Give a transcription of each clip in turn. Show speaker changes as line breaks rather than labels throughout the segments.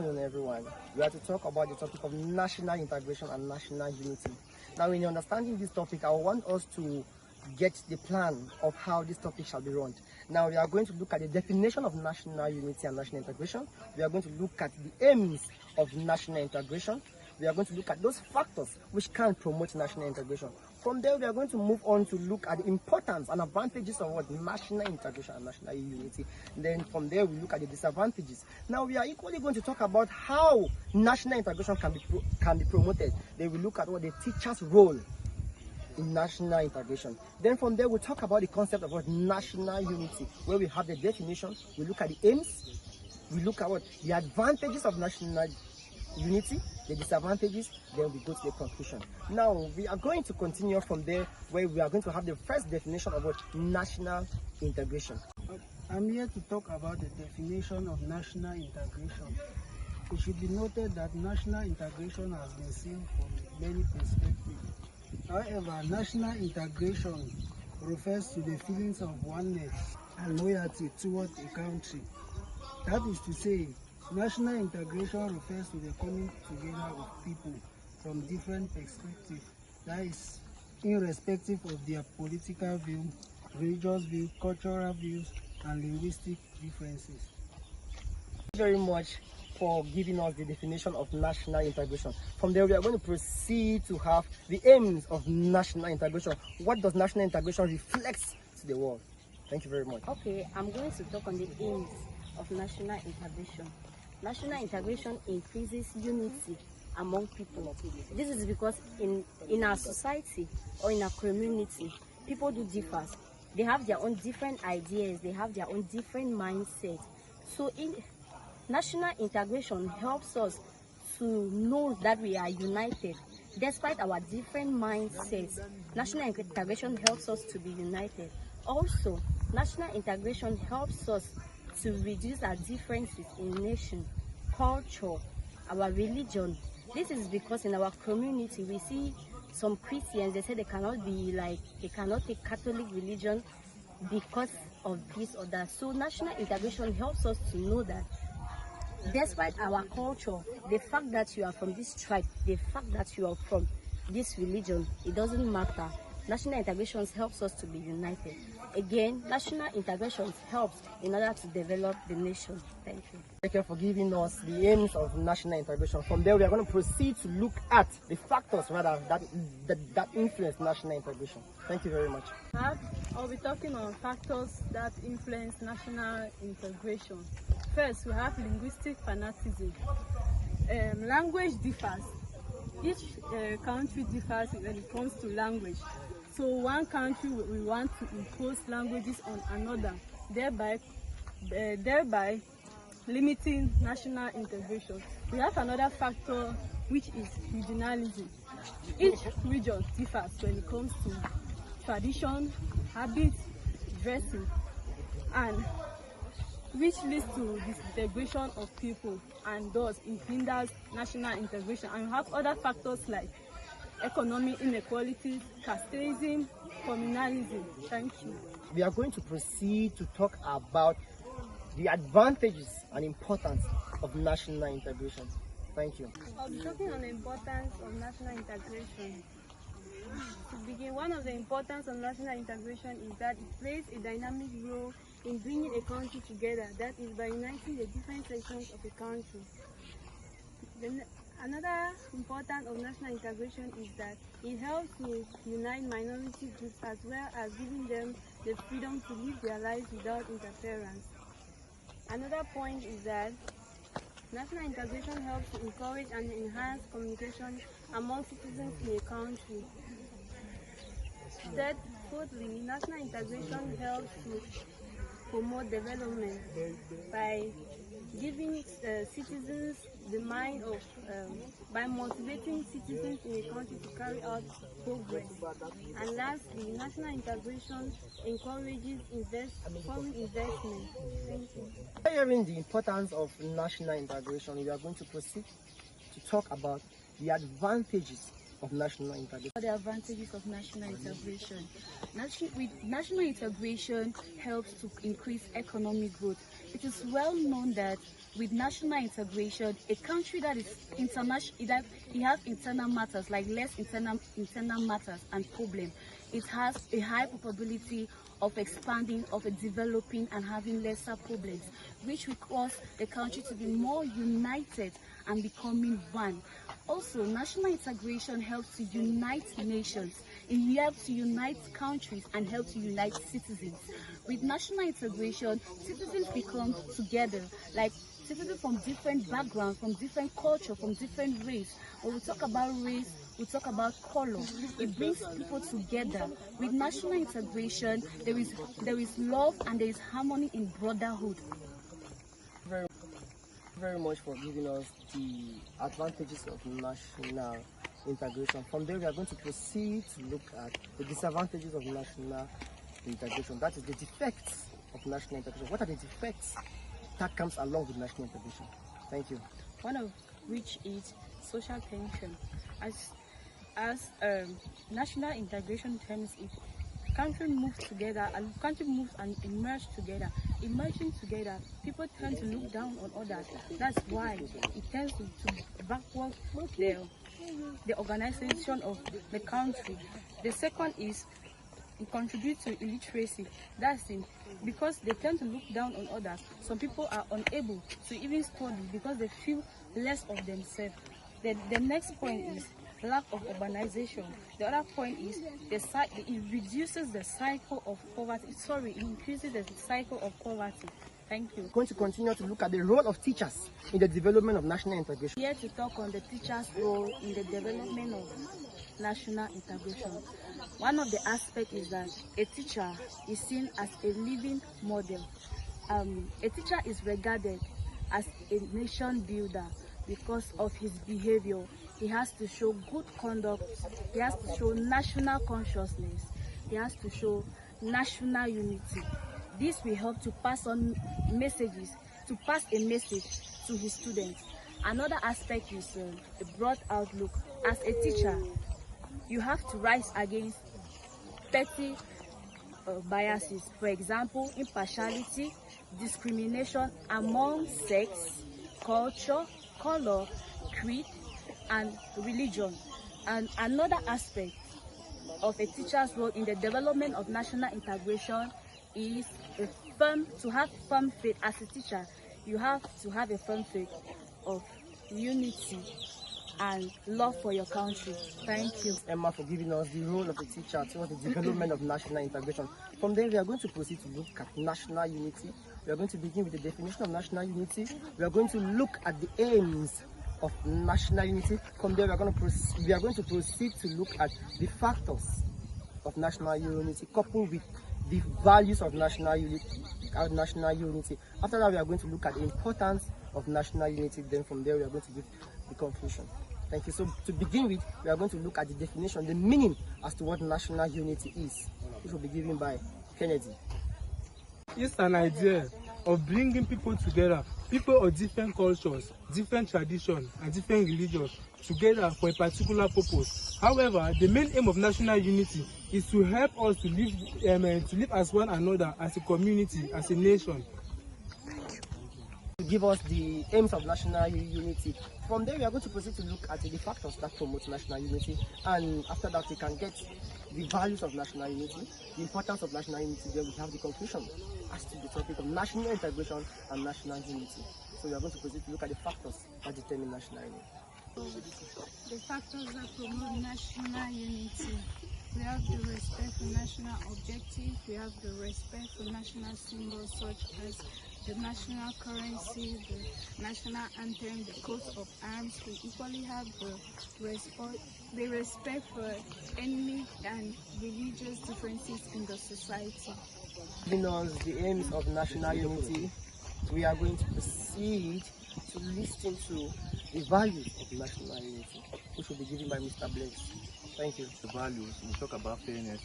afternoon, everyone. We are to talk about the topic of national integration and national unity. Now, in understanding this topic, I want us to get the plan of how this topic shall be run. Now, we are going to look at the definition of national unity and national integration. We are going to look at the aims of national integration. We are going to look at those factors which can promote national integration. From there, we are going to move on to look at the importance and advantages of what national integration and national unity. Then from there, we look at the disadvantages. Now, we are equally going to talk about how national integration can be promoted. Then we look at what the teacher's role in national integration. Then from there, we'll talk about the concept of what national unity, where we have the definition. We look at the aims. We look at what the advantages of national unity, the disadvantages, then we go to the conclusion. Now we are going to continue from there, where we are going to have the first definition of what national integration.
I'm here to talk about the definition of national integration. It should be noted that national integration has been seen from many perspectives. However, national integration refers to the feelings of oneness and loyalty towards a country. That is to say, national integration refers to the coming together of people from different perspectives, that is, irrespective of their political view, religious view, cultural views, and linguistic differences.
Thank you very much for giving us the definition of national integration. From there, we are going to proceed to have the aims of national integration. What does national integration reflect to the world? Thank you very much.
Okay, I'm going to talk on the aims of national integration. National integration increases unity among people. This is because in our society or in our community, people do differ. They have their own different ideas, they have their own different mindsets. So national integration helps us to know that we are united. Despite our different mindsets, national integration helps us to be united. Also, national integration helps us to reduce our differences in nation, culture, our religion. This is because in our community we see some Christians, they say they cannot take Catholic religion because of this or that. So national integration helps us to know that despite our culture, the fact that you are from this tribe, the fact that you are from this religion, it doesn't matter. National integration helps us to be united. Again, national integration helps in order to develop the nation. Thank you.
Thank you for giving us the aims of national integration. From there, we are going to proceed to look at the factors that influence national integration. Thank you very much.
I'll be talking on factors that influence national integration. First, we have linguistic fanaticism. Language differs. Each country differs when it comes to language. So one country will want to impose languages on another, thereby limiting national integration. We have another factor, which is regionalism. Each region differs when it comes to tradition, habits, dressing, and which leads to disintegration of people, and thus it hinders national integration. And we have other factors like economic inequalities, casteism, communalism. Thank you.
We are going to proceed to talk about the advantages and importance of national integration. Thank you.
I'll be talking on the importance of national integration. To begin, one of the importance of national integration is that it plays a dynamic role in bringing a country together, that is by uniting the different sections of a country. Another importance of national integration is that it helps to unite minority groups as well as giving them the freedom to live their lives without interference. Another point is that national integration helps to encourage and enhance communication among citizens in a country. Fourthly, national integration helps to promote development by giving citizens the mind of, by motivating citizens in a country to carry out progress. And lastly, national integration encourages foreign investment. Thank you.
Hearing the importance of national integration, we are going to proceed to talk about the advantages of national integration.
The advantages of national integration. National integration helps to increase economic growth. It is well known that with national integration, a country that is international, that it has internal matters, like less internal matters and problem, it has a high probability of expanding, of developing and having lesser problems, which will cause the country to be more united and becoming one. Also, national integration helps to unite nations. It helps to unite countries and helps to unite citizens. With national integration, citizens become together, like citizens from different backgrounds, from different culture, from different race. When we talk about race, we talk about color. It brings people together. With national integration, there is love and there is harmony in brotherhood.
Very much for giving us the advantages of national integration. From there, we are going to proceed to look at the disadvantages of national integration. That is the defects of national integration. What are the defects that comes along with national integration? Thank you.
One of which is social tension. As national integration terms, if country moves together and country moves and emerge together, emerging together, people tend to look down on others. That's why it tends to backward the organization of the country. The second is it contributes to illiteracy. That's it. Because they tend to look down on others, some people are unable to even study because they feel less of themselves. The next point is lack of urbanization. The other point is it reduces the cycle of poverty. Sorry, it increases the cycle of poverty. Thank you.
We're going to continue to look at the role of teachers in the development of national integration.
Here to talk on the teacher's role in the development of national integration. One of the aspects is that a teacher is seen as a living model. A teacher is regarded as a nation builder because of his behavior. He has to show good conduct, he has to show national consciousness, he has to show national unity. This will help to pass on messages, to pass a message to his students. Another aspect is a broad outlook. As a teacher, you have to rise against petty biases. For example, impartiality, discrimination among sex, culture, color, creed, and religion. And another aspect of a teacher's role in the development of national integration is to have firm faith. As a teacher, you have to have a firm faith of unity and love for your country. Thank you,
Emma, for giving us the role of a teacher towards the development of national integration. From there, we are going to proceed to look at national unity. We are going to begin with the definition of national unity. We are going to look at the aims of national unity. From there, we are going to proceed to look at the factors of national unity, coupled with the values of national unity. After that, we are going to look at the importance of national unity. Then from there, we are going to give the conclusion. Thank you. So to begin with, we are going to look at the definition, the meaning as to what national unity is, which will be given by Kennedy.
It's an idea of bringing people together, people of different cultures, different traditions, and different religions together for a particular purpose. However, the main aim of national unity is to help us to live as one another, as a community, as a nation.
To give us the aims of national unity. From there, we are going to proceed to look at the factors that promote national unity, and after that, we can get the values of national unity, the importance of national unity. Then we have the conclusion as to the topic of national integration and national unity. So we are going to proceed to look at the factors that determine national unity.
The factors that promote national unity. We have the respect for national objectives, we have the respect for national symbols such as the national currency, the national anthem, the coat of arms. We equally have the respect for ethnic and religious differences in the society.
Giving us the aims of national unity, we are going to proceed to listen to the values of national unity, which will be given by Mr. Blakes. Thank you.
The values, we talk about fairness.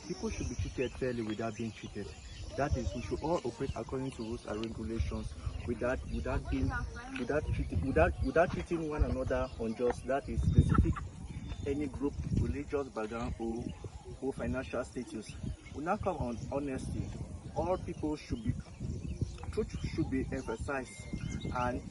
People should be treated fairly without being treated. That is, we should all operate according to rules and regulations without treating one another unjust. That is specific any group, religious background or financial status. We now come on honesty. All people should be truth should be emphasized, and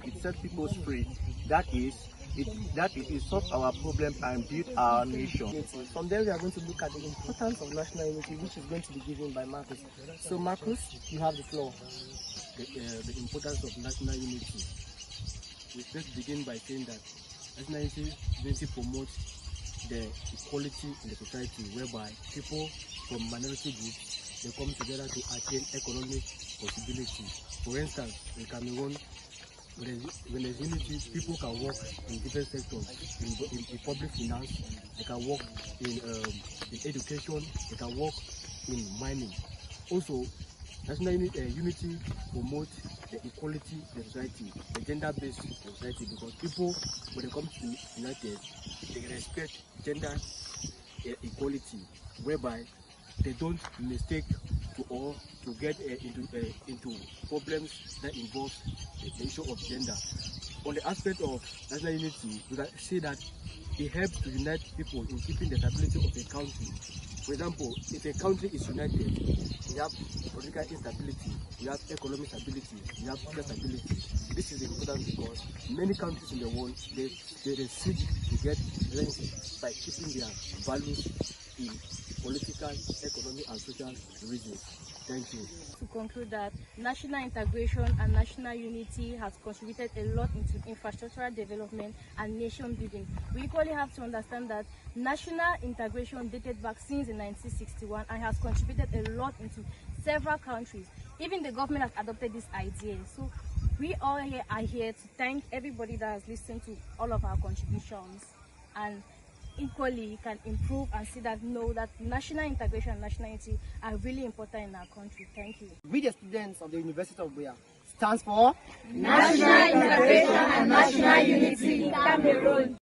it set people free. That is, it solve our problem and build our nation.
From there, we are going to look at the importance of national unity, which is going to be given by Marcus. So, Marcus, you have the floor.
The importance of national unity. We first begin by saying that national unity promotes the equality in the society, whereby people from minority groups, they come together to attain economic possibility. For instance, in Cameroon, when there's unity, people can work in different sectors. In public finance, they can work in education, they can work in mining. Also, national unity promotes the equality in the society, the gender-based society, because people, when they come to united, they respect gender equality, whereby they don't mistake to get into problems that involve the issue of gender. On the aspect of national unity, we can say that it helps to unite people in keeping the stability of a country. For example, if a country is united, you have political instability, you have economic stability, you have social stability. This is important because many countries in the world, they seek to get resilience by keeping their values in political, economic and social reasons. Thank you.
To conclude that national integration and national unity has contributed a lot into infrastructural development and nation building. We equally have to understand that national integration dated back since 1961 and has contributed a lot into several countries. Even the government has adopted this idea. So we all here are here to thank everybody that has listened to all of our contributions, and equally can improve and see that national integration and national unity are really important in our country. Thank you.
We, the students of the University of Buea, stands for
National integration and national unity. Cameroon.